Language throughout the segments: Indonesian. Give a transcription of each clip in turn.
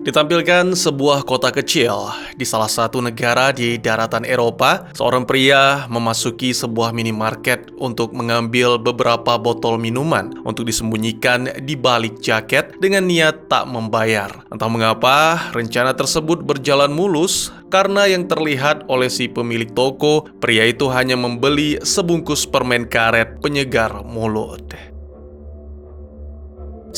Ditampilkan sebuah kota kecil di salah satu negara di daratan Eropa, seorang pria memasuki sebuah minimarket untuk mengambil beberapa botol minuman untuk disembunyikan di balik jaket dengan niat tak membayar. Entah mengapa, rencana tersebut berjalan mulus karena yang terlihat oleh si pemilik toko, pria itu hanya membeli sebungkus permen karet penyegar mulut.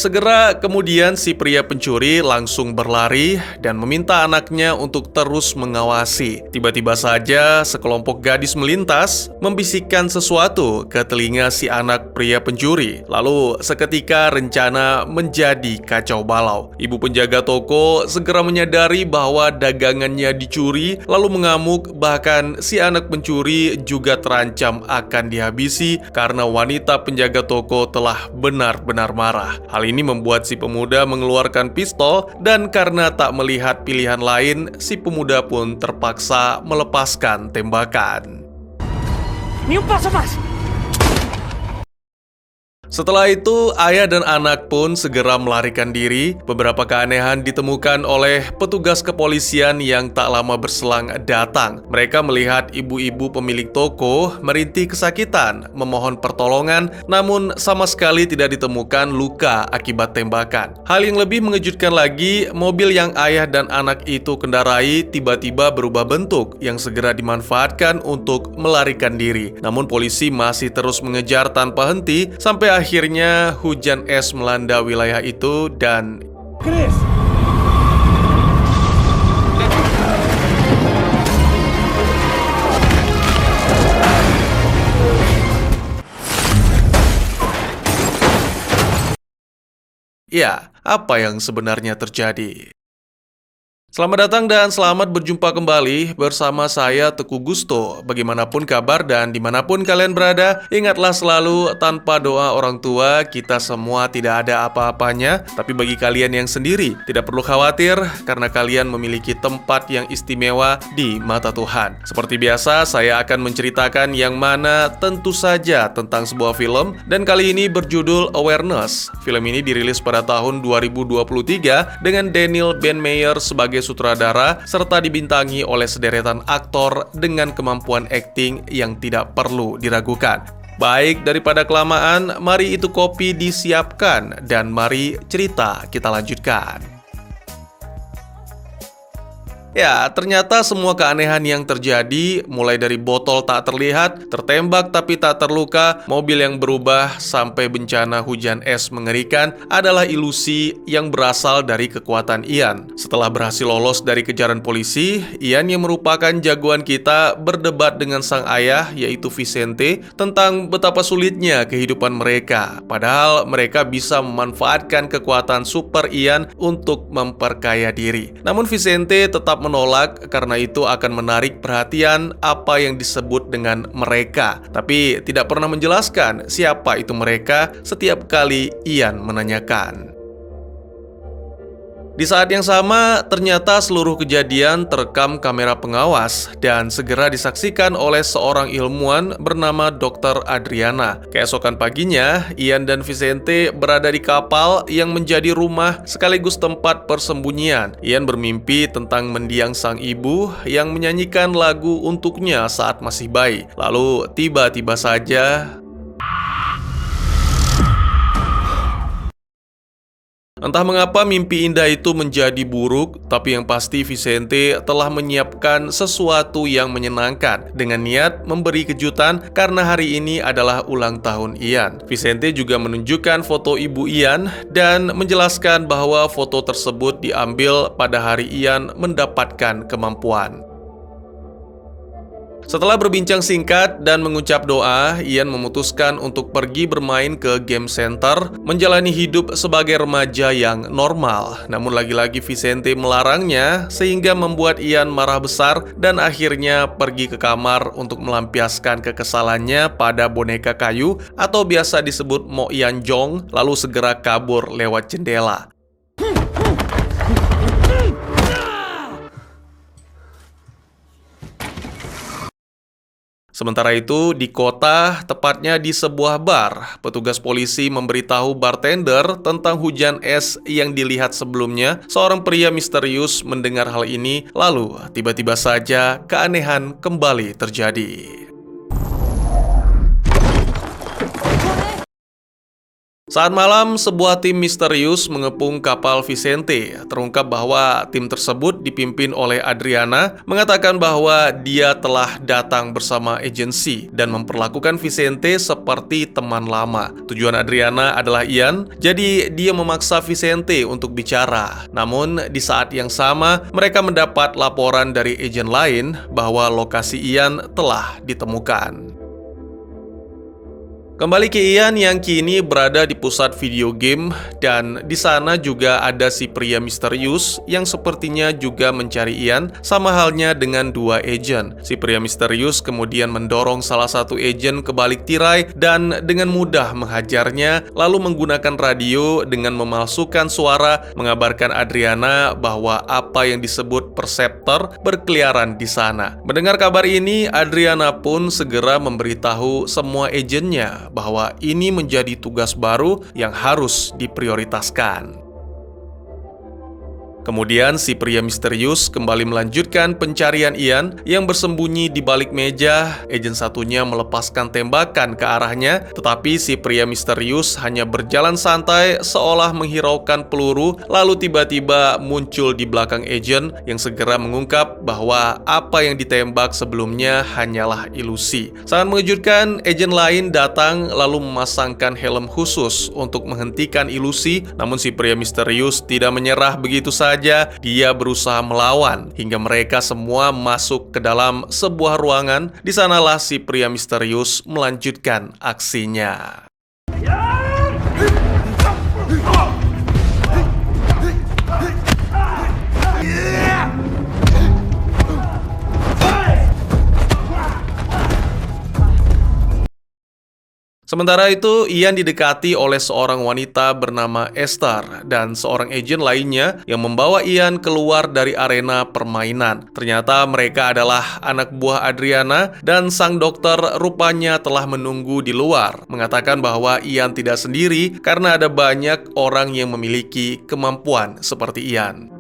Segera kemudian si pria pencuri langsung berlari dan meminta anaknya untuk terus mengawasi. Tiba-tiba saja sekelompok gadis melintas, membisikkan sesuatu ke telinga si anak pria pencuri. Lalu seketika rencana menjadi kacau balau. Ibu penjaga toko segera menyadari bahwa dagangannya dicuri, lalu mengamuk, bahkan si anak pencuri juga terancam akan dihabisi karena wanita penjaga toko telah benar-benar marah. Hal ini membuat si pemuda mengeluarkan pistol dan karena tak melihat pilihan lain, si pemuda pun terpaksa melepaskan tembakan. Ni un paso más. Setelah itu, ayah dan anak pun segera melarikan diri. Beberapa keanehan ditemukan oleh petugas kepolisian yang tak lama berselang datang. Mereka melihat ibu-ibu pemilik toko merintih kesakitan, memohon pertolongan, namun sama sekali tidak ditemukan luka akibat tembakan. Hal yang lebih mengejutkan lagi, mobil yang ayah dan anak itu kendarai tiba-tiba berubah bentuk yang segera dimanfaatkan untuk melarikan diri. Namun polisi masih terus mengejar tanpa henti sampai akhirnya hujan es melanda wilayah itu dan Chris. ya, apa yang sebenarnya terjadi? Selamat datang dan selamat berjumpa kembali bersama saya Teguh Gusto. Bagaimanapun kabar dan dimanapun kalian berada, ingatlah selalu tanpa doa orang tua kita semua tidak ada apa-apanya. Tapi bagi kalian yang sendiri, tidak perlu khawatir karena kalian memiliki tempat yang istimewa di mata Tuhan. Seperti biasa, saya akan menceritakan yang mana tentu saja tentang sebuah film dan kali ini berjudul Awareness. Film ini dirilis pada tahun 2023 dengan Daniel Ben-Meyer sebagai sutradara serta dibintangi oleh sederetan aktor dengan kemampuan akting yang tidak perlu diragukan. Baik, daripada kelamaan, mari itu kopi disiapkan dan mari cerita kita lanjutkan. Ya, ternyata semua keanehan yang terjadi, mulai dari botol tak terlihat, tertembak tapi tak terluka, mobil yang berubah, sampai bencana hujan es mengerikan, adalah ilusi yang berasal dari kekuatan Ian. Setelah berhasil lolos dari kejaran polisi, Ian yang merupakan jagoan kita berdebat dengan sang ayah, yaitu Vicente, tentang betapa sulitnya kehidupan mereka. Padahal mereka bisa memanfaatkan kekuatan super Ian untuk memperkaya diri. Namun Vicente tetap menolak karena itu akan menarik perhatian apa yang disebut dengan mereka. Tapi tidak pernah menjelaskan siapa itu mereka setiap kali Ian menanyakan. Di saat yang sama, ternyata seluruh kejadian terekam kamera pengawas dan segera disaksikan oleh seorang ilmuwan bernama Dr. Adriana. Keesokan paginya, Ian dan Vicente berada di kapal yang menjadi rumah sekaligus tempat persembunyian. Ian bermimpi tentang mendiang sang ibu yang menyanyikan lagu untuknya saat masih bayi. Lalu tiba-tiba saja entah mengapa mimpi indah itu menjadi buruk, tapi yang pasti Vicente telah menyiapkan sesuatu yang menyenangkan dengan niat memberi kejutan karena hari ini adalah ulang tahun Ian. Vicente juga menunjukkan foto ibu Ian dan menjelaskan bahwa foto tersebut diambil pada hari Ian mendapatkan kemampuan. Setelah berbincang singkat dan mengucap doa, Ian memutuskan untuk pergi bermain ke game center, menjalani hidup sebagai remaja yang normal. Namun lagi-lagi Vicente melarangnya, sehingga membuat Ian marah besar dan akhirnya pergi ke kamar untuk melampiaskan kekesalannya pada boneka kayu atau biasa disebut Mo Ian Jong, lalu segera kabur lewat jendela. Sementara itu, di kota, tepatnya di sebuah bar, petugas polisi memberitahu bartender tentang hujan es yang dilihat sebelumnya. Seorang pria misterius mendengar hal ini, lalu tiba-tiba saja keanehan kembali terjadi. Saat malam, sebuah tim misterius mengepung kapal Vicente. Terungkap bahwa tim tersebut dipimpin oleh Adriana, mengatakan bahwa dia telah datang bersama agensi dan memperlakukan Vicente seperti teman lama. Tujuan Adriana adalah Ian, jadi dia memaksa Vicente untuk bicara. Namun, di saat yang sama, mereka mendapat laporan dari agen lain bahwa lokasi Ian telah ditemukan. Kembali ke Ian yang kini berada di pusat video game, dan di sana juga ada si pria misterius yang sepertinya juga mencari Ian, sama halnya dengan dua agen. Si pria misterius kemudian mendorong salah satu agen ke balik tirai dan dengan mudah menghajarnya, lalu menggunakan radio dengan memalsukan suara mengabarkan Adriana bahwa apa yang disebut perseptor berkeliaran di sana. Mendengar kabar ini, Adriana pun segera memberitahu semua agennya bahwa ini menjadi tugas baru yang harus diprioritaskan. Kemudian si pria misterius kembali melanjutkan pencarian Ian yang bersembunyi di balik meja. Agen satunya melepaskan tembakan ke arahnya, tetapi si pria misterius hanya berjalan santai seolah menghiraukan peluru, lalu tiba-tiba muncul di belakang agen yang segera mengungkap bahwa apa yang ditembak sebelumnya hanyalah ilusi. Sangat mengejutkan, agen lain datang lalu memasangkan helm khusus untuk menghentikan ilusi, namun si pria misterius tidak menyerah begitu saja. Dia berusaha melawan hingga mereka semua masuk ke dalam sebuah ruangan. Di sanalah si pria misterius melanjutkan aksinya. Sementara itu, Ian didekati oleh seorang wanita bernama Esther dan seorang agen lainnya yang membawa Ian keluar dari arena permainan. Ternyata mereka adalah anak buah Adriana dan sang dokter rupanya telah menunggu di luar, mengatakan bahwa Ian tidak sendiri karena ada banyak orang yang memiliki kemampuan seperti Ian.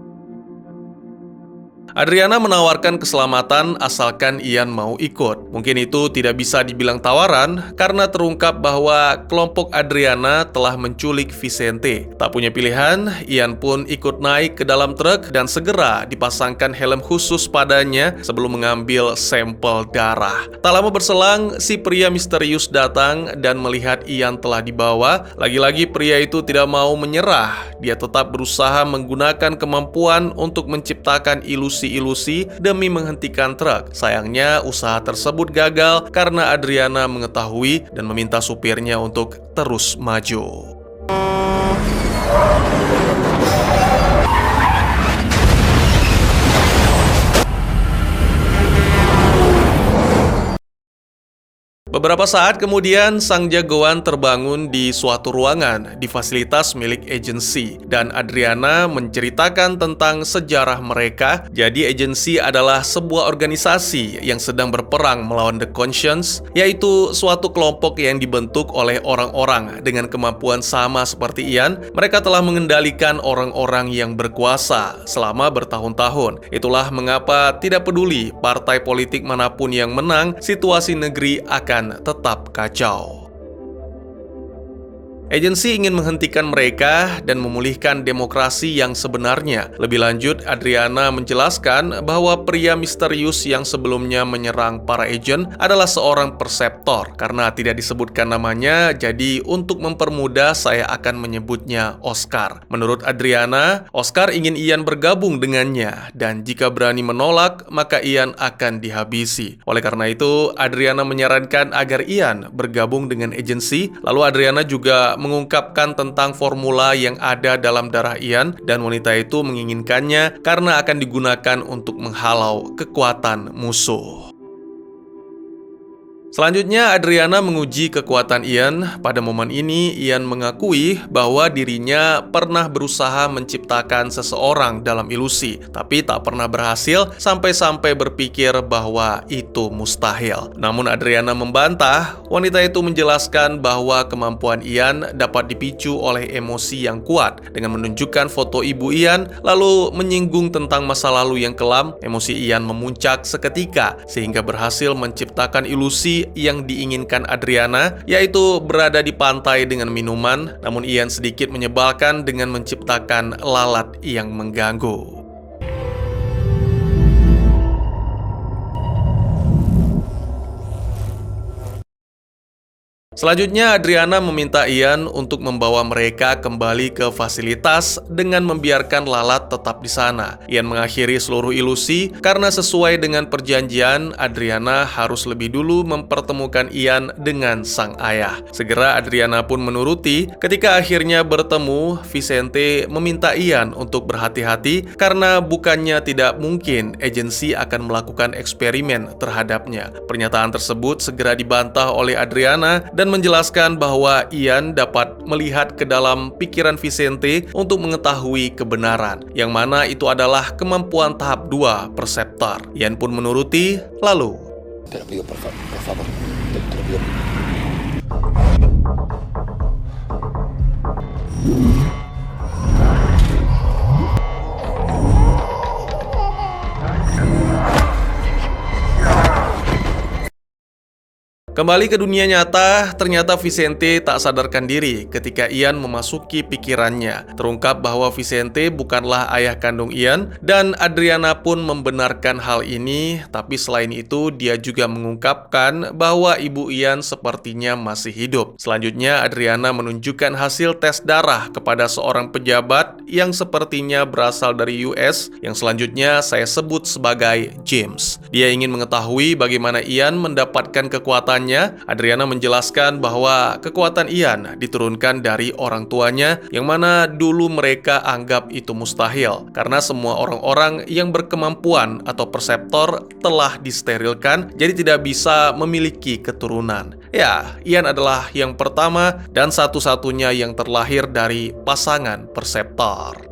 Adriana menawarkan keselamatan asalkan Ian mau ikut. Mungkin itu tidak bisa dibilang tawaran karena terungkap bahwa kelompok Adriana telah menculik Vicente. Tak punya pilihan, Ian pun ikut naik ke dalam truk dan segera dipasangkan helm khusus padanya sebelum mengambil sampel darah. Tak lama berselang, si pria misterius datang dan melihat Ian telah dibawa. Lagi-lagi pria itu tidak mau menyerah. Dia tetap berusaha menggunakan kemampuan untuk menciptakan ilusi demi menghentikan truk. Sayangnya usaha tersebut gagal karena Adriana mengetahui dan meminta supirnya untuk terus maju. Beberapa saat kemudian, sang jagoan terbangun di suatu ruangan di fasilitas milik agensi dan Adriana menceritakan tentang sejarah mereka. Jadi agensi adalah sebuah organisasi yang sedang berperang melawan The Conscience, yaitu suatu kelompok yang dibentuk oleh orang-orang dengan kemampuan sama seperti Ian. Mereka telah mengendalikan orang-orang yang berkuasa selama bertahun-tahun. Itulah mengapa tidak peduli partai politik manapun yang menang, situasi negeri akan tetap kacau. Agensi ingin menghentikan mereka dan memulihkan demokrasi yang sebenarnya. Lebih lanjut, Adriana menjelaskan bahwa pria misterius yang sebelumnya menyerang para agen adalah seorang perseptor. Karena tidak disebutkan namanya, jadi untuk mempermudah saya akan menyebutnya Oscar. Menurut Adriana, Oscar ingin Ian bergabung dengannya, dan jika berani menolak, maka Ian akan dihabisi. Oleh karena itu, Adriana menyarankan agar Ian bergabung dengan agensi. Lalu Adriana juga mengungkapkan tentang formula yang ada dalam darah Ian, dan wanita itu menginginkannya karena akan digunakan untuk menghalau kekuatan musuh. Selanjutnya, Adriana menguji kekuatan Ian. Pada momen ini, Ian mengakui bahwa dirinya pernah berusaha menciptakan seseorang dalam ilusi, tapi tak pernah berhasil sampai-sampai berpikir bahwa itu mustahil. Namun Adriana membantah. Wanita itu menjelaskan bahwa kemampuan Ian dapat dipicu oleh emosi yang kuat dengan menunjukkan foto ibu Ian, lalu menyinggung tentang masa lalu yang kelam. Emosi Ian memuncak seketika sehingga berhasil menciptakan ilusi yang diinginkan Adriana, yaitu berada di pantai dengan minuman. Namun Ian sedikit menyebalkan dengan menciptakan lalat yang mengganggu. Selanjutnya, Adriana meminta Ian untuk membawa mereka kembali ke fasilitas dengan membiarkan lalat tetap di sana. Ian mengakhiri seluruh ilusi karena sesuai dengan perjanjian, Adriana harus lebih dulu mempertemukan Ian dengan sang ayah. Segera Adriana pun menuruti. Ketika akhirnya bertemu, Vicente meminta Ian untuk berhati-hati karena bukannya tidak mungkin agensi akan melakukan eksperimen terhadapnya. Pernyataan tersebut segera dibantah oleh Adriana dan menjelaskan bahwa Ian dapat melihat ke dalam pikiran Vicente untuk mengetahui kebenaran, yang mana itu adalah kemampuan tahap 2 perseptor. Ian pun menuruti, lalu Te lo pido, por favor. Te lo pido. kembali ke dunia nyata. Ternyata Vicente tak sadarkan diri ketika Ian memasuki pikirannya. Terungkap bahwa Vicente bukanlah ayah kandung Ian, dan Adriana pun membenarkan hal ini. Tapi selain itu, dia juga mengungkapkan bahwa ibu Ian sepertinya masih hidup. Selanjutnya, Adriana menunjukkan hasil tes darah kepada seorang pejabat yang sepertinya berasal dari US, yang selanjutnya saya sebut sebagai James. Dia ingin mengetahui bagaimana Ian mendapatkan kekuatannya. Adriana menjelaskan bahwa kekuatan Ian diturunkan dari orang tuanya, yang mana dulu mereka anggap itu mustahil karena semua orang-orang yang berkemampuan atau perseptor telah disterilkan, jadi tidak bisa memiliki keturunan. Ya, Ian adalah yang pertama dan satu-satunya yang terlahir dari pasangan perseptor.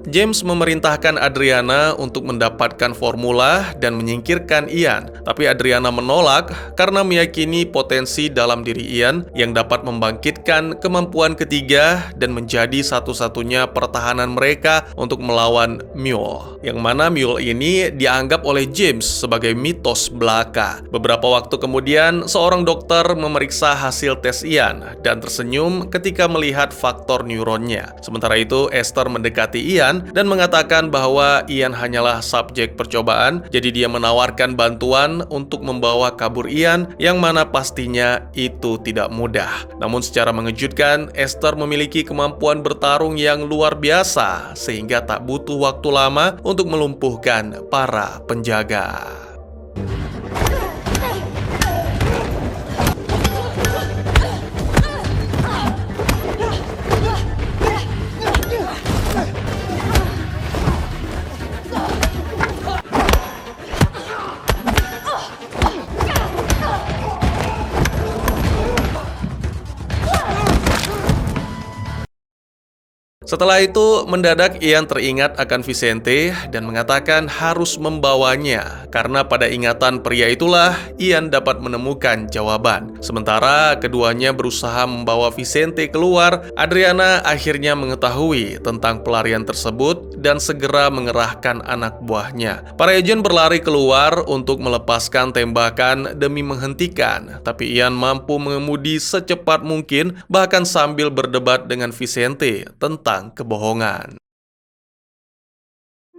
James memerintahkan Adriana untuk mendapatkan formula dan menyingkirkan Ian. Tapi Adriana menolak karena meyakini potensi dalam diri Ian yang dapat membangkitkan kemampuan ketiga dan menjadi satu-satunya pertahanan mereka untuk melawan Mule. Yang mana Mule ini dianggap oleh James sebagai mitos belaka. Beberapa waktu kemudian, seorang dokter memeriksa hasil tes Ian dan tersenyum ketika melihat faktor neuronnya. Sementara itu, Esther mendekati Ian dan mengatakan bahwa Ian hanyalah subjek percobaan, jadi dia menawarkan bantuan untuk membawa kabur Ian, yang mana pastinya itu tidak mudah. Namun secara mengejutkan, Esther memiliki kemampuan bertarung yang luar biasa, sehingga tak butuh waktu lama untuk melumpuhkan para penjaga. Setelah itu, mendadak Ian teringat akan Vicente dan mengatakan harus membawanya, karena pada ingatan pria itulah Ian dapat menemukan jawaban. Sementara keduanya berusaha membawa Vicente keluar, Adriana akhirnya mengetahui tentang pelarian tersebut dan segera mengerahkan anak buahnya. Para agen berlari keluar untuk melepaskan tembakan demi menghentikan, tapi Ian mampu mengemudi secepat mungkin, bahkan sambil berdebat dengan Vicente tentang kebohongan.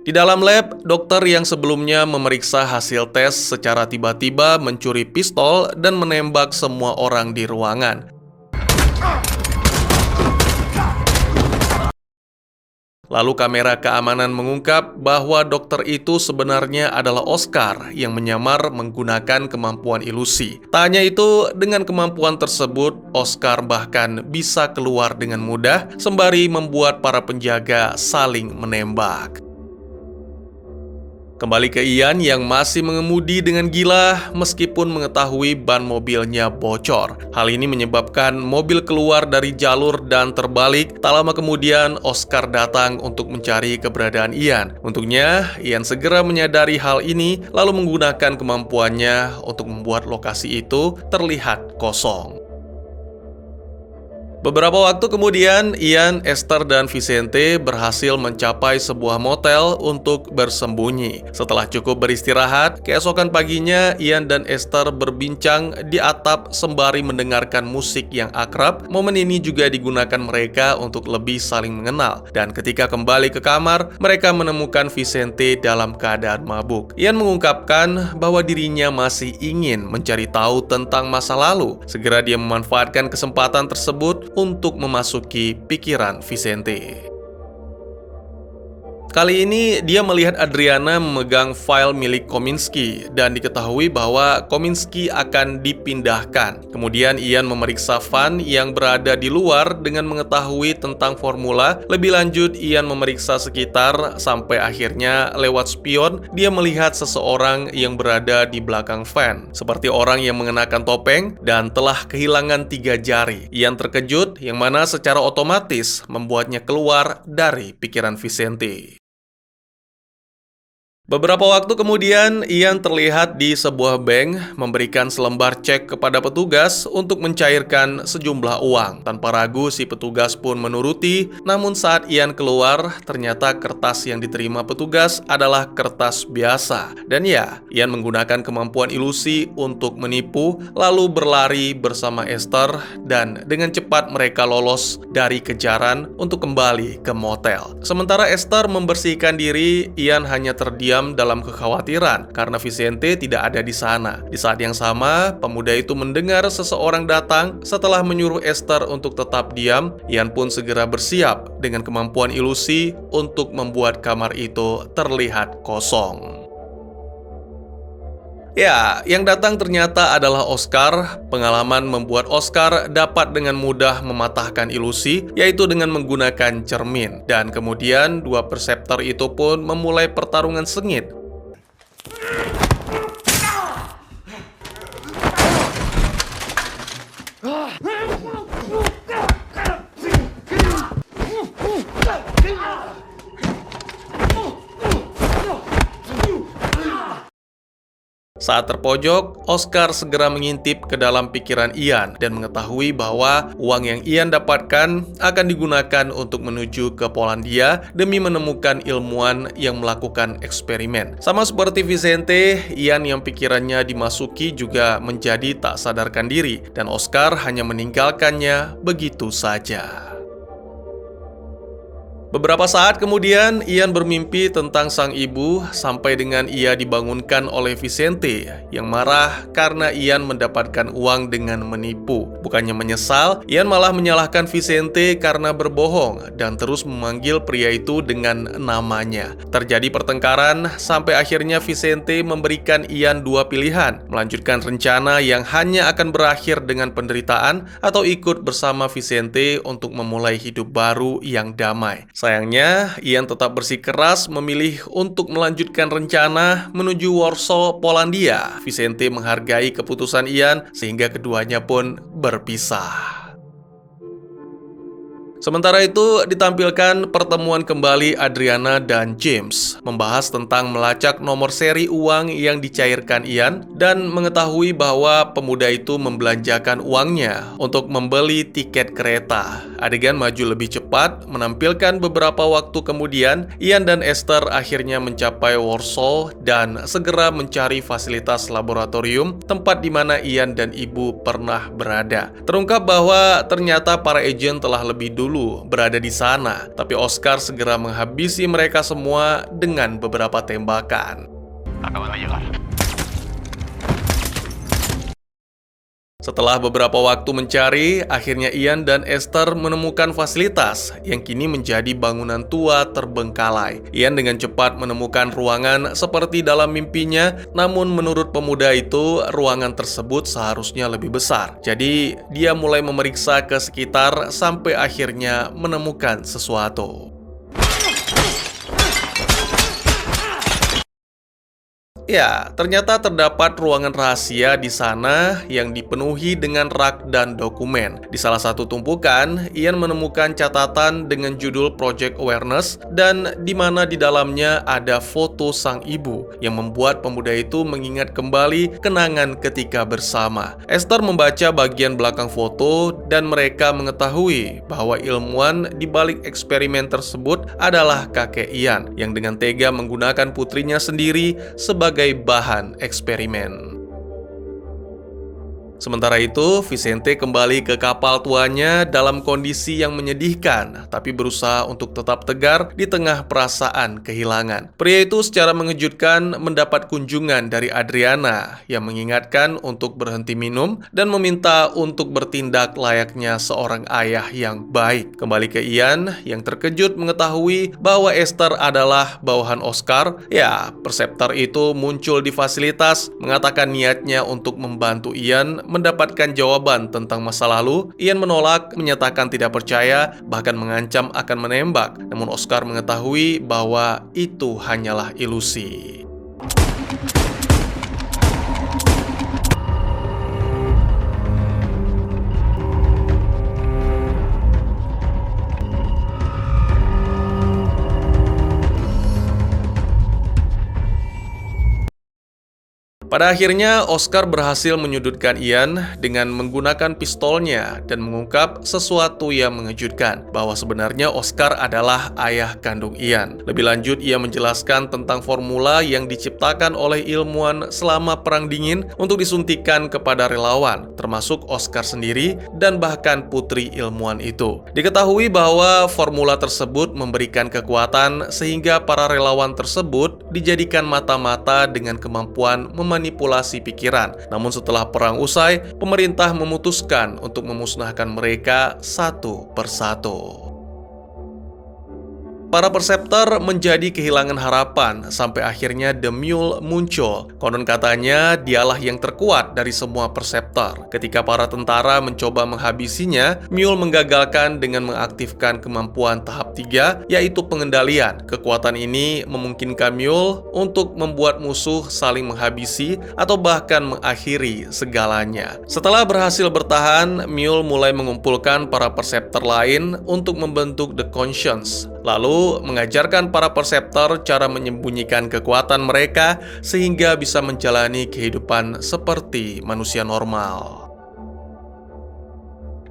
Di dalam lab, dokter yang sebelumnya memeriksa hasil tes secara tiba-tiba mencuri pistol dan menembak semua orang di ruangan. Lalu kamera keamanan mengungkap bahwa dokter itu sebenarnya adalah Oscar yang menyamar menggunakan kemampuan ilusi. Tak hanya itu, dengan kemampuan tersebut, Oscar bahkan bisa keluar dengan mudah sembari membuat para penjaga saling menembak. Kembali ke Ian yang masih mengemudi dengan gila meskipun mengetahui ban mobilnya bocor. Hal ini menyebabkan mobil keluar dari jalur dan terbalik. Tak lama kemudian, Oscar datang untuk mencari keberadaan Ian. Untungnya, Ian segera menyadari hal ini lalu menggunakan kemampuannya untuk membuat lokasi itu terlihat kosong. Beberapa waktu kemudian, Ian, Esther, dan Vicente berhasil mencapai sebuah motel untuk bersembunyi. Setelah cukup beristirahat, keesokan paginya Ian dan Esther berbincang di atap sembari mendengarkan musik yang akrab. Momen ini juga digunakan mereka untuk lebih saling mengenal. Dan ketika kembali ke kamar, mereka menemukan Vicente dalam keadaan mabuk. Ian mengungkapkan bahwa dirinya masih ingin mencari tahu tentang masa lalu. Segera dia memanfaatkan kesempatan tersebut untuk memasuki pikiran Vicente. Kali ini dia melihat Adriana memegang file milik Kominsky dan diketahui bahwa Kominsky akan dipindahkan. Kemudian Ian memeriksa Van yang berada di luar dengan mengetahui tentang formula. Lebih lanjut, Ian memeriksa sekitar sampai akhirnya lewat spion dia melihat seseorang yang berada di belakang Van, seperti orang yang mengenakan topeng dan telah kehilangan 3 jari. Ian terkejut yang mana secara otomatis membuatnya keluar dari pikiran Vicente. Beberapa waktu kemudian, Ian terlihat di sebuah bank memberikan selembar cek kepada petugas untuk mencairkan sejumlah uang. Tanpa ragu, si petugas pun menuruti. Namun saat Ian keluar, ternyata kertas yang diterima petugas adalah kertas biasa. Dan ya, Ian menggunakan kemampuan ilusi untuk menipu, lalu berlari bersama Esther, dan dengan cepat mereka lolos dari kejaran untuk kembali ke motel. Sementara Esther membersihkan diri, Ian hanya terdiam dalam kekhawatiran karena Vicente tidak ada di sana. Di saat yang sama, pemuda itu mendengar seseorang datang. Setelah menyuruh Esther untuk tetap diam, Ian pun segera bersiap dengan kemampuan ilusi untuk membuat kamar itu terlihat kosong. Ya, yang datang ternyata adalah Oscar. Pengalaman membuat Oscar dapat dengan mudah mematahkan ilusi, yaitu dengan menggunakan cermin. Dan kemudian dua perseptor itu pun memulai pertarungan sengit. Saat terpojok, Oscar segera mengintip ke dalam pikiran Ian dan mengetahui bahwa uang yang Ian dapatkan akan digunakan untuk menuju ke Polandia demi menemukan ilmuwan yang melakukan eksperimen. Sama seperti Vicente, Ian yang pikirannya dimasuki juga menjadi tak sadarkan diri dan Oscar hanya meninggalkannya begitu saja. Beberapa saat kemudian, Ian bermimpi tentang sang ibu sampai dengan ia dibangunkan oleh Vicente yang marah karena Ian mendapatkan uang dengan menipu. Bukannya menyesal, Ian malah menyalahkan Vicente karena berbohong dan terus memanggil pria itu dengan namanya. Terjadi pertengkaran sampai akhirnya Vicente memberikan Ian dua pilihan, melanjutkan rencana yang hanya akan berakhir dengan penderitaan atau ikut bersama Vicente untuk memulai hidup baru yang damai. Sayangnya, Ian tetap bersikeras memilih untuk melanjutkan rencana menuju Warsaw, Polandia. Vicente menghargai keputusan Ian sehingga keduanya pun berpisah. Sementara itu, ditampilkan pertemuan kembali Adriana dan James, membahas tentang melacak nomor seri uang yang dicairkan Ian dan mengetahui bahwa pemuda itu membelanjakan uangnya untuk membeli tiket kereta. Adegan maju lebih cepat, menampilkan beberapa waktu kemudian, Ian dan Esther akhirnya mencapai Warsaw dan segera mencari fasilitas laboratorium, tempat di mana Ian dan ibu pernah berada. Terungkap bahwa ternyata para agen telah lebih dulu berada di sana, tapi Oscar segera menghabisi mereka semua dengan beberapa tembakan. Setelah beberapa waktu mencari, akhirnya Ian dan Esther menemukan fasilitas yang kini menjadi bangunan tua terbengkalai. Ian dengan cepat menemukan ruangan seperti dalam mimpinya, namun menurut pemuda itu, ruangan tersebut seharusnya lebih besar. Jadi, dia mulai memeriksa ke sekitar sampai akhirnya menemukan sesuatu. Ya, ternyata terdapat ruangan rahasia di sana yang dipenuhi dengan rak dan dokumen. Di salah satu tumpukan, Ian menemukan catatan dengan judul Project Awareness dan di mana di dalamnya ada foto sang ibu yang membuat pemuda itu mengingat kembali kenangan ketika bersama. Esther membaca bagian belakang foto dan mereka mengetahui bahwa ilmuwan di balik eksperimen tersebut adalah kakek Ian yang dengan tega menggunakan putrinya sendiri sebagai bahan eksperimen. Sementara itu, Vicente kembali ke kapal tuanya dalam kondisi yang menyedihkan, tapi berusaha untuk tetap tegar di tengah perasaan kehilangan. Pria itu secara mengejutkan mendapat kunjungan dari Adriana yang mengingatkan untuk berhenti minum dan meminta untuk bertindak layaknya seorang ayah yang baik. Kembali ke Ian yang terkejut mengetahui bahwa Esther adalah bawahan Oscar. Ya, Perceptor itu muncul di fasilitas, mengatakan niatnya untuk membantu Ian mendapatkan jawaban tentang masa lalu. Ian menolak, menyatakan tidak percaya, bahkan mengancam akan menembak. Namun Oscar mengetahui bahwa itu hanyalah ilusi. Pada akhirnya, Oscar berhasil menyudutkan Ian dengan menggunakan pistolnya dan mengungkap sesuatu yang mengejutkan, bahwa sebenarnya Oscar adalah ayah kandung Ian. Lebih lanjut, ia menjelaskan tentang formula yang diciptakan oleh ilmuwan selama Perang Dingin untuk disuntikan kepada relawan, termasuk Oscar sendiri dan bahkan putri ilmuwan itu. Diketahui bahwa formula tersebut memberikan kekuatan sehingga para relawan tersebut dijadikan mata-mata dengan kemampuan memanipulasi pikiran. Namun setelah perang usai, pemerintah memutuskan untuk memusnahkan mereka satu persatu. Para Perceptor menjadi kehilangan harapan sampai akhirnya The Mule muncul. Konon katanya dialah yang terkuat dari semua Perceptor. Ketika para tentara mencoba menghabisinya, Mule menggagalkan dengan mengaktifkan kemampuan tahap 3, yaitu pengendalian. Kekuatan ini memungkinkan Mule untuk membuat musuh saling menghabisi atau bahkan mengakhiri segalanya. Setelah berhasil bertahan, Mule mulai mengumpulkan para Perceptor lain untuk membentuk The Conscience. Lalu mengajarkan para Perceptor cara menyembunyikan kekuatan mereka sehingga bisa menjalani kehidupan seperti manusia normal.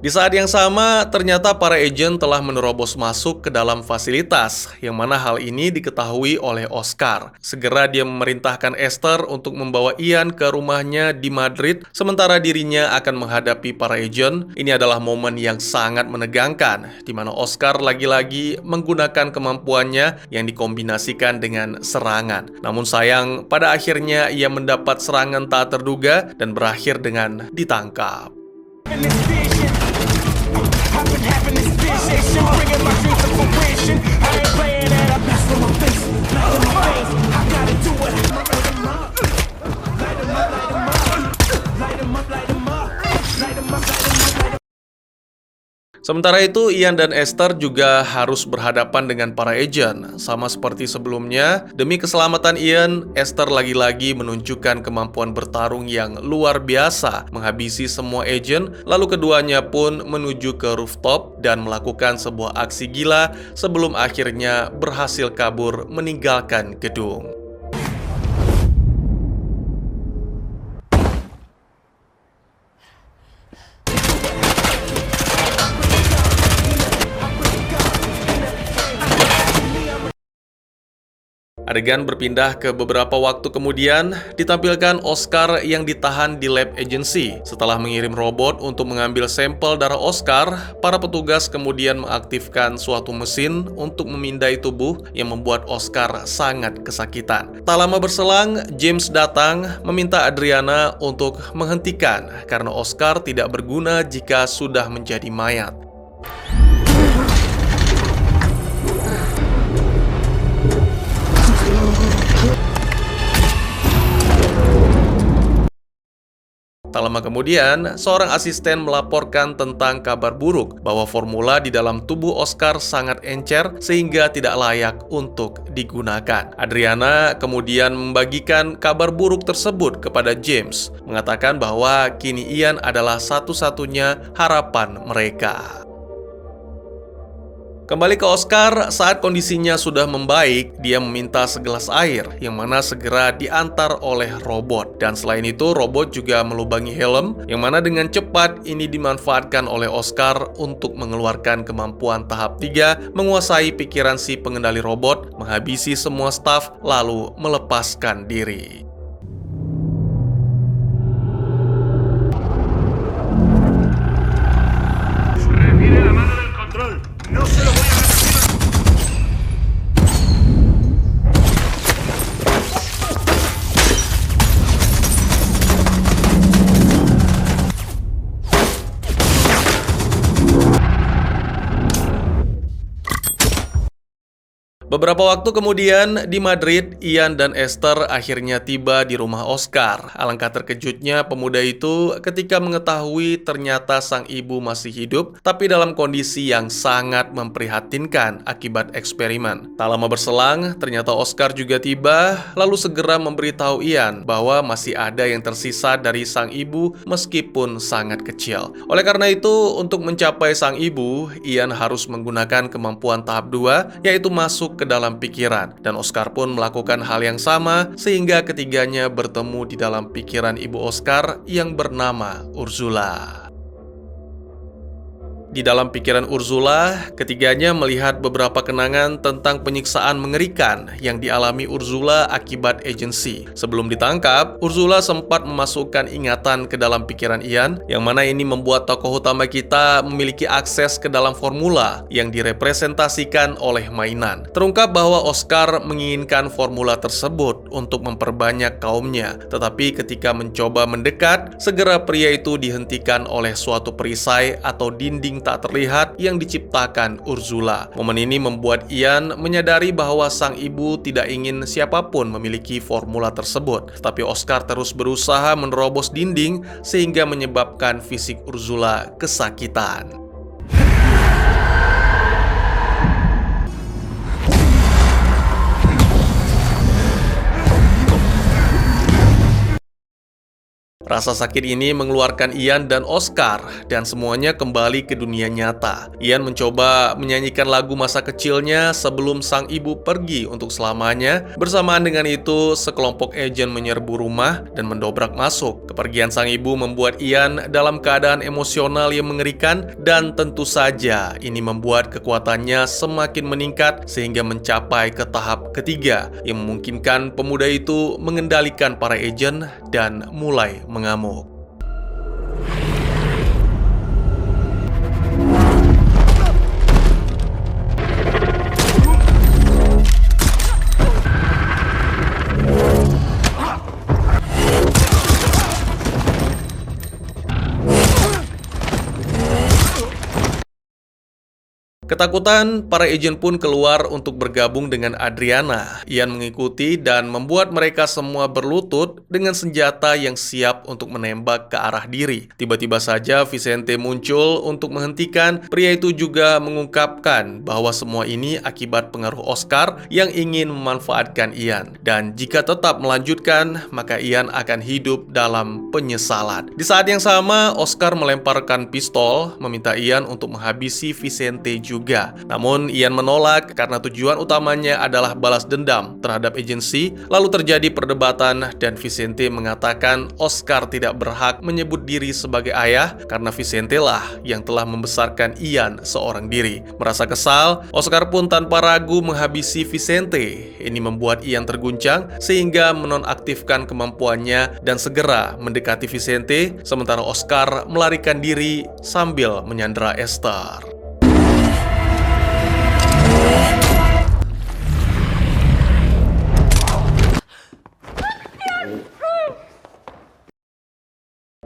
Di saat yang sama, ternyata para agen telah menerobos masuk ke dalam fasilitas, yang mana hal ini diketahui oleh Oscar. Segera dia memerintahkan Esther untuk membawa Ian ke rumahnya di Madrid, sementara dirinya akan menghadapi para agen. Ini adalah momen yang sangat menegangkan, di mana Oscar lagi-lagi menggunakan kemampuannya yang dikombinasikan dengan serangan. Namun sayang, pada akhirnya ia mendapat serangan tak terduga dan berakhir dengan ditangkap. Sementara itu, Ian dan Esther juga harus berhadapan dengan para agen. Sama seperti sebelumnya, demi keselamatan Ian, Esther lagi-lagi menunjukkan kemampuan bertarung yang luar biasa, menghabisi semua agen, lalu keduanya pun menuju ke rooftop dan melakukan sebuah aksi gila sebelum akhirnya berhasil kabur meninggalkan gedung. Adegan berpindah ke beberapa waktu kemudian, ditampilkan Oscar yang ditahan di lab agency. Setelah mengirim robot untuk mengambil sampel darah Oscar, para petugas kemudian mengaktifkan suatu mesin untuk memindai tubuh yang membuat Oscar sangat kesakitan. Tak lama berselang, James datang meminta Adriana untuk menghentikan karena Oscar tidak berguna jika sudah menjadi mayat. Tak lama kemudian, seorang asisten melaporkan tentang kabar buruk bahwa formula di dalam tubuh Oscar sangat encer sehingga tidak layak untuk digunakan. Adriana kemudian membagikan kabar buruk tersebut kepada James, mengatakan bahwa kini Ian adalah satu-satunya harapan mereka. Kembali ke Oscar, saat kondisinya sudah membaik, dia meminta segelas air yang mana segera diantar oleh robot. Dan selain itu, robot juga melubangi helm, yang mana dengan cepat ini dimanfaatkan oleh Oscar untuk mengeluarkan kemampuan tahap 3, menguasai pikiran si pengendali robot, menghabisi semua staf, lalu melepaskan diri. Retire la mano del control. No se lo voy a repetir. Beberapa waktu kemudian, di Madrid, Ian dan Esther akhirnya tiba di rumah Oscar. Alangkah terkejutnya pemuda itu ketika mengetahui ternyata sang ibu masih hidup, tapi dalam kondisi yang sangat memprihatinkan akibat eksperimen. Tak lama berselang, ternyata Oscar juga tiba, lalu segera memberitahu Ian bahwa masih ada yang tersisa dari sang ibu meskipun sangat kecil. Oleh karena itu, untuk mencapai sang ibu, Ian harus menggunakan kemampuan tahap 2, yaitu masuk ke dalam pikiran, dan Oscar pun melakukan hal yang sama sehingga ketiganya bertemu di dalam pikiran ibu Oscar yang bernama Ursula. Di dalam pikiran Ursula, ketiganya melihat beberapa kenangan tentang penyiksaan mengerikan yang dialami Ursula akibat agensi. Sebelum ditangkap, Ursula sempat memasukkan ingatan ke dalam pikiran Ian, yang mana ini membuat tokoh utama kita memiliki akses ke dalam formula yang direpresentasikan oleh mainan. Terungkap bahwa Oscar menginginkan formula tersebut untuk memperbanyak kaumnya, tetapi ketika mencoba mendekat, segera pria itu dihentikan oleh suatu perisai atau dinding tak terlihat yang diciptakan Ursula. Momen ini membuat Ian menyadari bahwa sang ibu tidak ingin siapapun memiliki formula tersebut. Tetapi Oscar terus berusaha menerobos dinding sehingga menyebabkan fisik Ursula kesakitan. Rasa sakit ini mengeluarkan Ian dan Oscar, dan semuanya kembali ke dunia nyata. Ian mencoba menyanyikan lagu masa kecilnya sebelum sang ibu pergi untuk selamanya. Bersamaan dengan itu, sekelompok agen menyerbu rumah dan mendobrak masuk. Kepergian sang ibu membuat Ian dalam keadaan emosional yang mengerikan, dan tentu saja ini membuat kekuatannya semakin meningkat sehingga mencapai ke tahap ketiga, yang memungkinkan pemuda itu mengendalikan para agen dan mulai mengamuk. Ketakutan, para agen pun keluar untuk bergabung dengan Adriana. Ian mengikuti dan membuat mereka semua berlutut dengan senjata yang siap untuk menembak ke arah diri. Tiba-tiba saja Vicente muncul untuk menghentikan. Pria itu juga mengungkapkan bahwa semua ini akibat pengaruh Oscar yang ingin memanfaatkan Ian. Dan jika tetap melanjutkan, maka Ian akan hidup dalam penyesalan. Di saat yang sama, Oscar melemparkan pistol, meminta Ian untuk menghabisi Vicente juga. Namun Ian menolak karena tujuan utamanya adalah balas dendam terhadap agensi. Lalu terjadi perdebatan dan Vicente mengatakan Oscar tidak berhak menyebut diri sebagai ayah karena Vicente lah yang telah membesarkan Ian seorang diri. Merasa kesal, Oscar pun tanpa ragu menghabisi Vicente. Ini membuat Ian terguncang sehingga menonaktifkan kemampuannya dan segera mendekati Vicente, sementara Oscar melarikan diri sambil menyandera Esther.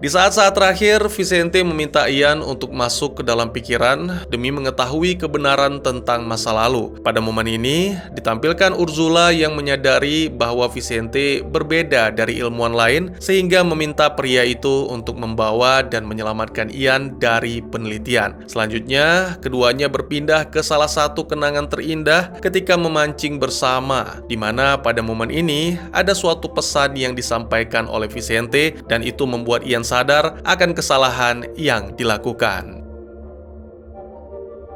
Di saat-saat terakhir, Vicente meminta Ian untuk masuk ke dalam pikiran demi mengetahui kebenaran tentang masa lalu. Pada momen ini, ditampilkan Ursula yang menyadari bahwa Vicente berbeda dari ilmuwan lain sehingga meminta pria itu untuk membawa dan menyelamatkan Ian dari penelitian. Selanjutnya, keduanya berpindah ke salah satu kenangan terindah ketika memancing bersama, di mana pada momen ini ada suatu pesan yang disampaikan oleh Vicente dan itu membuat Ian sadar akan kesalahan yang dilakukan.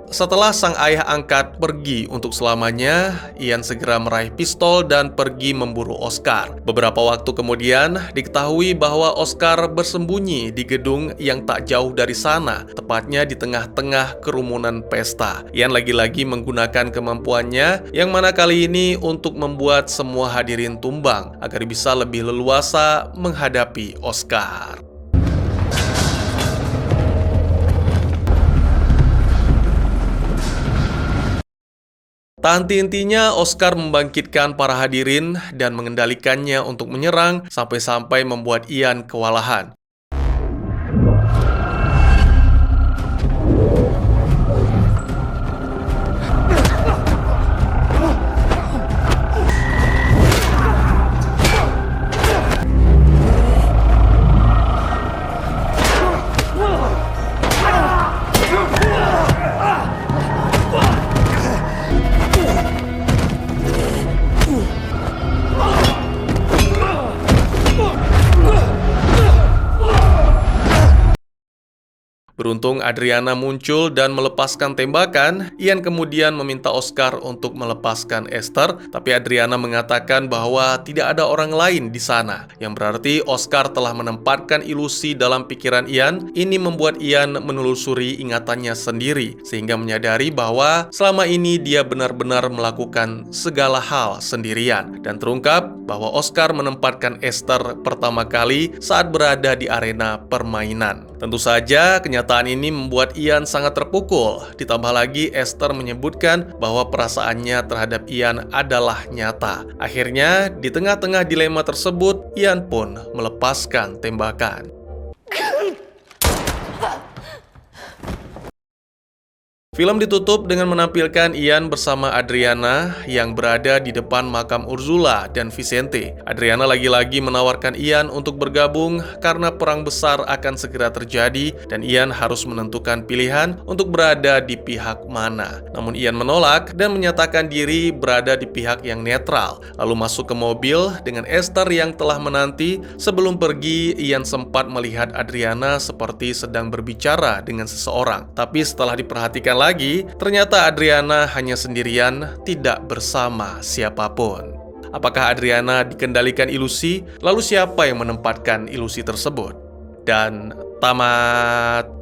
Setelah sang ayah angkat pergi untuk selamanya, Ian segera meraih pistol dan pergi memburu Oscar. Beberapa waktu kemudian, diketahui bahwa Oscar bersembunyi di gedung yang tak jauh dari sana, tepatnya di tengah-tengah kerumunan pesta. Ian lagi-lagi menggunakan kemampuannya, yang mana kali ini untuk membuat semua hadirin tumbang agar bisa lebih leluasa menghadapi Oscar. Tak henti-hentinya, Oscar membangkitkan para hadirin dan mengendalikannya untuk menyerang sampai-sampai membuat Ian kewalahan. Beruntung Adriana muncul dan melepaskan tembakan, Ian kemudian meminta Oscar untuk melepaskan Esther, tapi Adriana mengatakan bahwa tidak ada orang lain di sana, yang berarti Oscar telah menempatkan ilusi dalam pikiran Ian. Ini membuat Ian menelusuri ingatannya sendiri, sehingga menyadari bahwa selama ini dia benar-benar melakukan segala hal sendirian, dan terungkap bahwa Oscar menempatkan Esther pertama kali saat berada di arena permainan. Tentu saja, kenyataan ini membuat Ian sangat terpukul. Ditambah lagi, Esther menyebutkan bahwa perasaannya terhadap Ian adalah nyata. Akhirnya, di tengah-tengah dilema tersebut, Ian pun melepaskan tembakan. Film ditutup dengan menampilkan Ian bersama Adriana yang berada di depan makam Ursula dan Vicente. Adriana lagi-lagi menawarkan Ian untuk bergabung karena perang besar akan segera terjadi dan Ian harus menentukan pilihan untuk berada di pihak mana. Namun Ian menolak dan menyatakan diri berada di pihak yang netral, lalu masuk ke mobil dengan Esther yang telah menanti. Sebelum pergi, Ian sempat melihat Adriana seperti sedang berbicara dengan seseorang. Tapi setelah diperhatikan lagi, ternyata Adriana hanya sendirian, tidak bersama siapapun. Apakah Adriana dikendalikan ilusi? Lalu siapa yang menempatkan ilusi tersebut? Dan tamat.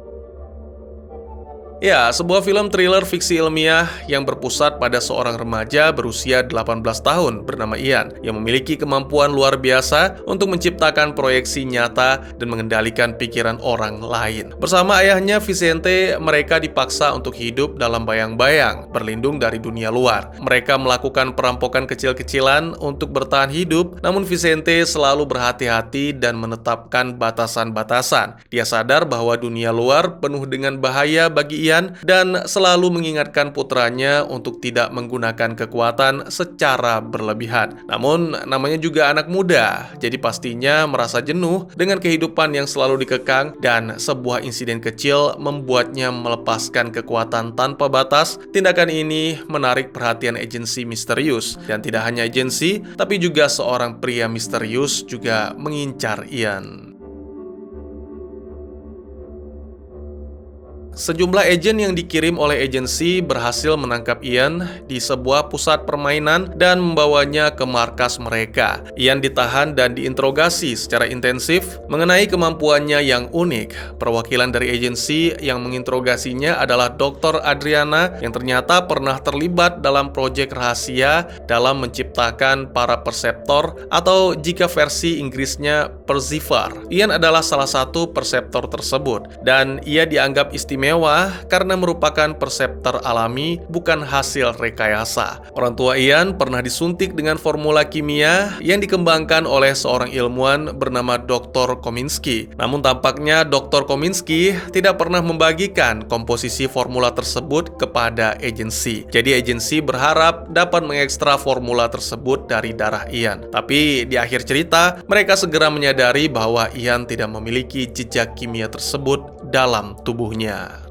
Ya, sebuah film thriller fiksi ilmiah yang berpusat pada seorang remaja berusia 18 tahun bernama Ian yang memiliki kemampuan luar biasa untuk menciptakan proyeksi nyata dan mengendalikan pikiran orang lain. Bersama ayahnya Vicente, mereka dipaksa untuk hidup dalam bayang-bayang, berlindung dari dunia luar. Mereka melakukan perampokan kecil-kecilan untuk bertahan hidup, namun Vicente selalu berhati-hati dan menetapkan batasan-batasan. Dia sadar bahwa dunia luar penuh dengan bahaya bagi Ian dan selalu mengingatkan putranya untuk tidak menggunakan kekuatan secara berlebihan. Namun, namanya juga anak muda, jadi pastinya merasa jenuh dengan kehidupan yang selalu dikekang dan sebuah insiden kecil membuatnya melepaskan kekuatan tanpa batas. Tindakan ini menarik perhatian agensi misterius, dan tidak hanya agensi, tapi juga seorang pria misterius juga mengincar Ian. Sejumlah agen yang dikirim oleh agensi berhasil menangkap Ian di sebuah pusat permainan dan membawanya ke markas mereka. Ian ditahan dan diinterogasi secara intensif mengenai kemampuannya yang unik. Perwakilan dari agensi yang menginterogasinya adalah Dr. Adriana yang ternyata pernah terlibat dalam proyek rahasia dalam menciptakan para perseptor atau jika versi Inggrisnya Perceiver. Ian adalah salah satu perseptor tersebut dan ia dianggap istimewa istimewa karena merupakan perseptor alami, bukan hasil rekayasa. Orang tua Ian pernah disuntik dengan formula kimia yang dikembangkan oleh seorang ilmuwan bernama Dr. Kominsky. Namun tampaknya Dr. Kominsky tidak pernah membagikan komposisi formula tersebut kepada agensi. Jadi agensi berharap dapat mengekstra formula tersebut dari darah Ian. Tapi di akhir cerita, mereka segera menyadari bahwa Ian tidak memiliki jejak kimia tersebut dalam tubuhnya.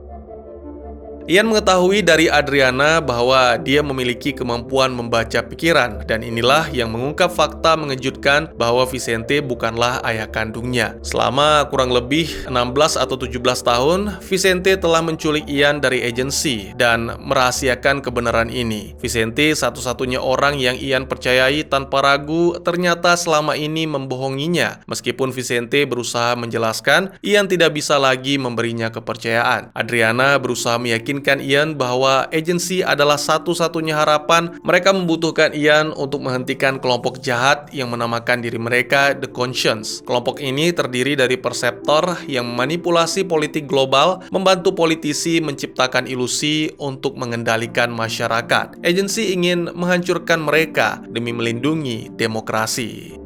Ian mengetahui dari Adriana bahwa dia memiliki kemampuan membaca pikiran, dan inilah yang mengungkap fakta mengejutkan bahwa Vicente bukanlah ayah kandungnya. Selama kurang lebih 16 atau 17 tahun, Vicente telah menculik Ian dari agensi dan merahasiakan kebenaran ini. Vicente, satu-satunya orang yang Ian percayai tanpa ragu, ternyata selama ini membohonginya. Meskipun Vicente berusaha menjelaskan, Ian tidak bisa lagi memberinya kepercayaan. Adriana berusaha meyakinkan Ian bahwa agensi adalah satu-satunya harapan. Mereka membutuhkan Ian untuk menghentikan kelompok jahat yang menamakan diri mereka The Conscience. Kelompok ini terdiri dari perseptor yang memanipulasi politik global, membantu politisi menciptakan ilusi untuk mengendalikan masyarakat. Agensi ingin menghancurkan mereka demi melindungi demokrasi.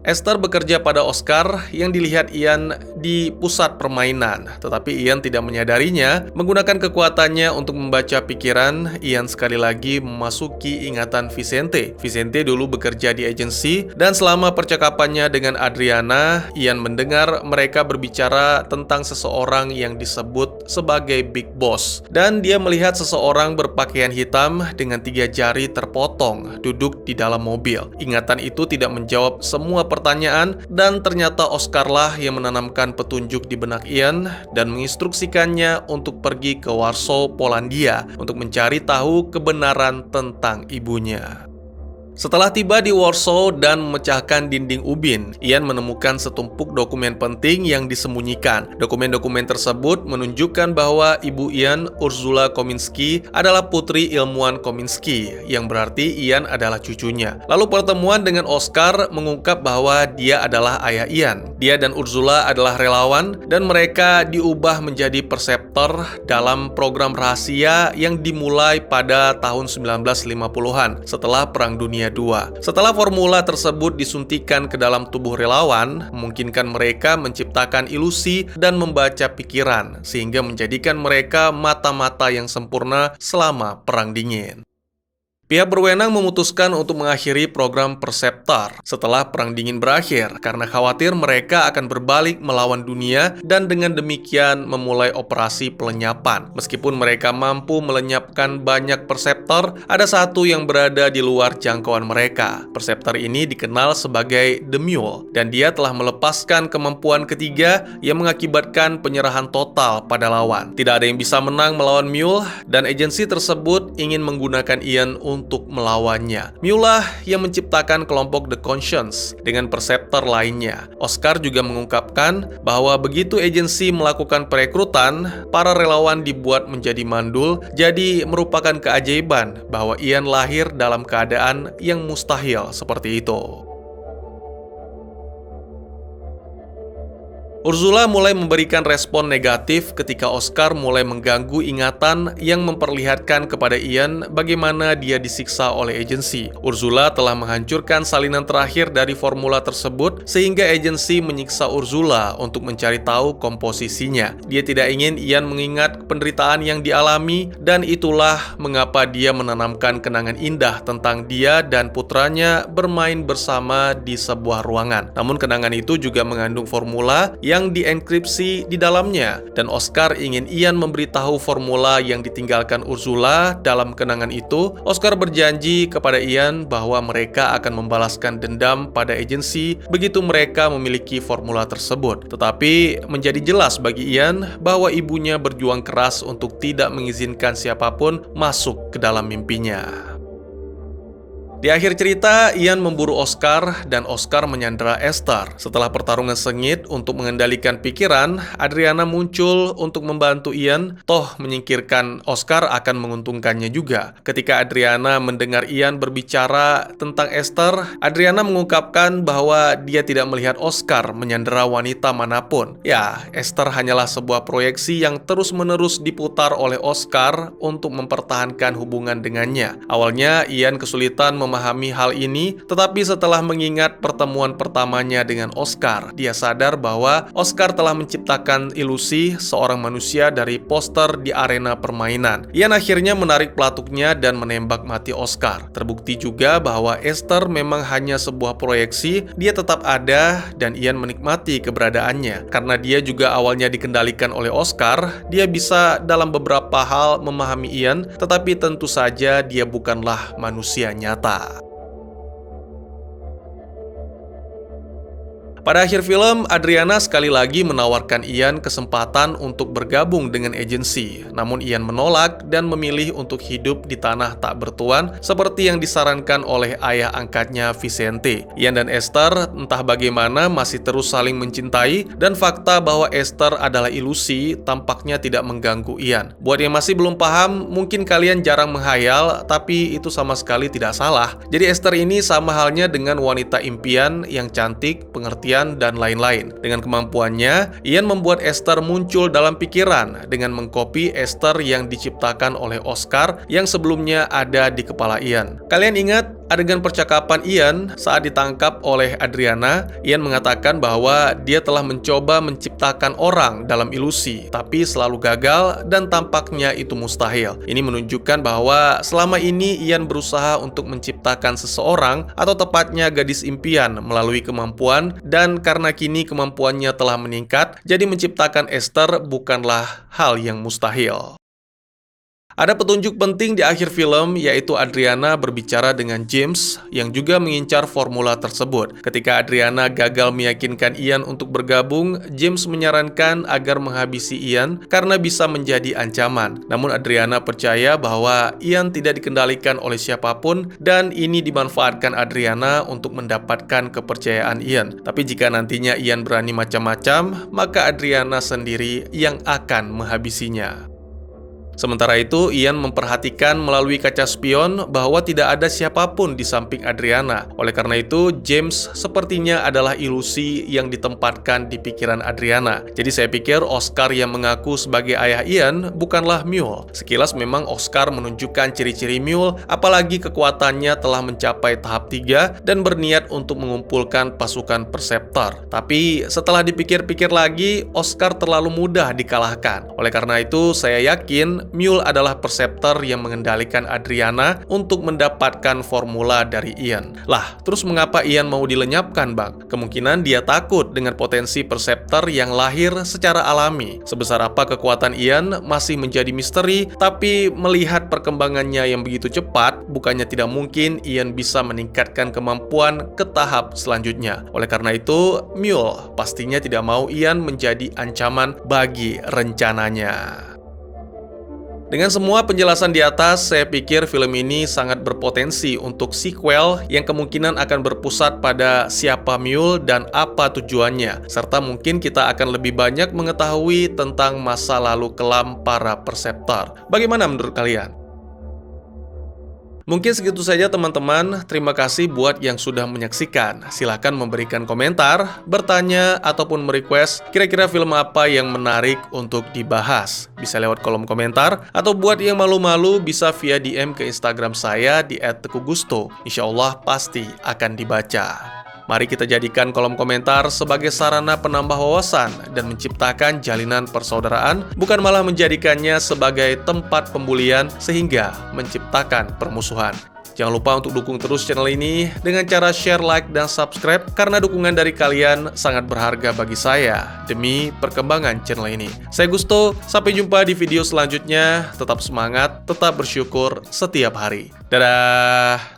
Esther bekerja pada Oscar yang dilihat Ian di pusat permainan, tetapi Ian tidak menyadarinya. Menggunakan kekuatannya untuk membaca pikiran, Ian sekali lagi memasuki ingatan Vicente. Vicente dulu bekerja di agensi, dan selama percakapannya dengan Adriana, Ian mendengar mereka berbicara tentang seseorang yang disebut sebagai Big Boss. Dan dia melihat seseorang berpakaian hitam dengan 3 jari terpotong duduk di dalam mobil. Ingatan itu tidak menjawab semua pertanyaan, dan ternyata Oscar lah yang menanamkan petunjuk di benak Ian dan menginstruksikannya untuk pergi ke Warsaw, Polandia untuk mencari tahu kebenaran tentang ibunya. Setelah tiba di Warsaw dan memecahkan dinding ubin, Ian menemukan setumpuk dokumen penting yang disembunyikan. Dokumen-dokumen tersebut menunjukkan bahwa ibu Ian, Ursula Kominsky, adalah putri ilmuwan Kominsky, yang berarti Ian adalah cucunya. Lalu pertemuan dengan Oscar mengungkap bahwa dia adalah ayah Ian. Dia dan Ursula adalah relawan, dan mereka diubah menjadi perseptor dalam program rahasia yang dimulai pada tahun 1950-an setelah Perang Dunia II. Setelah formula tersebut disuntikan ke dalam tubuh relawan, memungkinkan mereka menciptakan ilusi dan membaca pikiran, sehingga menjadikan mereka mata-mata yang sempurna selama Perang Dingin. Pihak berwenang memutuskan untuk mengakhiri program Perseptor setelah Perang Dingin berakhir karena khawatir mereka akan berbalik melawan dunia, dan dengan demikian memulai operasi pelenyapan. Meskipun mereka mampu melenyapkan banyak perseptor, ada satu yang berada di luar jangkauan mereka. Perseptor ini dikenal sebagai The Mule, dan dia telah melepaskan kemampuan ketiga yang mengakibatkan penyerahan total pada lawan. Tidak ada yang bisa menang melawan Mule, dan agensi tersebut ingin menggunakan Ian untuk melawannya. Mule yang menciptakan kelompok The Conscience dengan perseptor lainnya. Oscar juga mengungkapkan bahwa begitu agensi melakukan perekrutan, para relawan dibuat menjadi mandul. Jadi merupakan keajaiban bahwa Ian lahir dalam keadaan yang mustahil seperti itu. Ursula mulai memberikan respon negatif ketika Oscar mulai mengganggu ingatan yang memperlihatkan kepada Ian bagaimana dia disiksa oleh agensi. Ursula telah menghancurkan salinan terakhir dari formula tersebut, sehingga agensi menyiksa Ursula untuk mencari tahu komposisinya. Dia tidak ingin Ian mengingat penderitaan yang dialami, dan itulah mengapa dia menanamkan kenangan indah tentang dia dan putranya bermain bersama di sebuah ruangan. Namun kenangan itu juga mengandung formula yang dienkripsi di dalamnya, dan Oscar ingin Ian memberitahu formula yang ditinggalkan Ursula dalam kenangan itu. Oscar berjanji kepada Ian bahwa mereka akan membalaskan dendam pada agensi begitu mereka memiliki formula tersebut. Tetapi menjadi jelas bagi Ian bahwa ibunya berjuang keras untuk tidak mengizinkan siapapun masuk ke dalam mimpinya. Di akhir cerita, Ian memburu Oscar dan Oscar menyandera Esther. Setelah pertarungan sengit untuk mengendalikan pikiran, Adriana muncul untuk membantu Ian, toh menyingkirkan Oscar akan menguntungkannya juga. Ketika Adriana mendengar Ian berbicara tentang Esther, Adriana mengungkapkan bahwa dia tidak melihat Oscar menyandera wanita manapun. Ya, Esther hanyalah sebuah proyeksi yang terus-menerus diputar oleh Oscar untuk mempertahankan hubungan dengannya. Awalnya, Ian kesulitan memahami hal ini, tetapi setelah mengingat pertemuan pertamanya dengan Oscar, dia sadar bahwa Oscar telah menciptakan ilusi seorang manusia dari poster di arena permainan. Ian akhirnya menarik pelatuknya dan menembak mati Oscar. Terbukti juga bahwa Esther memang hanya sebuah proyeksi, dia tetap ada dan Ian menikmati keberadaannya. Karena dia juga awalnya dikendalikan oleh Oscar, dia bisa dalam beberapa hal memahami Ian, tetapi tentu saja dia bukanlah manusia nyata. Pada akhir film, Adriana sekali lagi menawarkan Ian kesempatan untuk bergabung dengan agensi. Namun Ian menolak dan memilih untuk hidup di tanah tak bertuan seperti yang disarankan oleh ayah angkatnya Vicente. Ian dan Esther entah bagaimana masih terus saling mencintai, dan fakta bahwa Esther adalah ilusi tampaknya tidak mengganggu Ian. Buat yang masih belum paham, mungkin kalian jarang menghayal, tapi itu sama sekali tidak salah. Jadi Esther ini sama halnya dengan wanita impian yang cantik, pengertian, dan lain-lain. Dengan kemampuannya, Ian membuat Esther muncul dalam pikiran dengan mengkopi Esther yang diciptakan oleh Oscar yang sebelumnya ada di kepala Ian. Kalian ingat adegan percakapan Ian saat ditangkap oleh Adriana? Ian mengatakan bahwa dia telah mencoba menciptakan orang dalam ilusi, tapi selalu gagal dan tampaknya itu mustahil. Ini menunjukkan bahwa selama ini Ian berusaha untuk menciptakan seseorang, atau tepatnya gadis impian, melalui kemampuan, dan karena kini kemampuannya telah meningkat, jadi menciptakan Esther bukanlah hal yang mustahil. Ada petunjuk penting di akhir film, yaitu Adriana berbicara dengan James yang juga mengincar formula tersebut. Ketika Adriana gagal meyakinkan Ian untuk bergabung, James menyarankan agar menghabisi Ian karena bisa menjadi ancaman. Namun Adriana percaya bahwa Ian tidak dikendalikan oleh siapapun, dan ini dimanfaatkan Adriana untuk mendapatkan kepercayaan Ian. Tapi jika nantinya Ian berani macam-macam, maka Adriana sendiri yang akan menghabisinya. Sementara itu, Ian memperhatikan melalui kaca spion bahwa tidak ada siapapun di samping Adriana. Oleh karena itu, James sepertinya adalah ilusi yang ditempatkan di pikiran Adriana. Jadi saya pikir Oscar yang mengaku sebagai ayah Ian bukanlah Mule. Sekilas memang Oscar menunjukkan ciri-ciri Mule, apalagi kekuatannya telah mencapai tahap 3 dan berniat untuk mengumpulkan pasukan Perceptor. Tapi setelah dipikir-pikir lagi, Oscar terlalu mudah dikalahkan. Oleh karena itu, saya yakin Mule adalah Perceptor yang mengendalikan Adriana untuk mendapatkan formula dari Ian. Lah, terus mengapa Ian mau dilenyapkan, Bang? Kemungkinan dia takut dengan potensi Perceptor yang lahir secara alami. Sebesar apa kekuatan Ian masih menjadi misteri, tapi melihat perkembangannya yang begitu cepat, bukannya tidak mungkin Ian bisa meningkatkan kemampuan ke tahap selanjutnya. Oleh karena itu, Mule pastinya tidak mau Ian menjadi ancaman bagi rencananya. Dengan semua penjelasan di atas, saya pikir film ini sangat berpotensi untuk sequel yang kemungkinan akan berpusat pada siapa Mule dan apa tujuannya, serta mungkin kita akan lebih banyak mengetahui tentang masa lalu kelam para Perceptor. Bagaimana menurut kalian? Mungkin segitu saja teman-teman, terima kasih buat yang sudah menyaksikan. Silahkan memberikan komentar, bertanya, ataupun merequest kira-kira film apa yang menarik untuk dibahas. Bisa lewat kolom komentar, atau buat yang malu-malu bisa via DM ke Instagram saya di @tekugusto. Insya Allah pasti akan dibaca. Mari kita jadikan kolom komentar sebagai sarana penambah wawasan dan menciptakan jalinan persaudaraan, bukan malah menjadikannya sebagai tempat pembulian sehingga menciptakan permusuhan. Jangan lupa untuk dukung terus channel ini dengan cara share, like, dan subscribe, karena dukungan dari kalian sangat berharga bagi saya demi perkembangan channel ini. Saya Gusto, sampai jumpa di video selanjutnya. Tetap semangat, tetap bersyukur setiap hari. Dadah!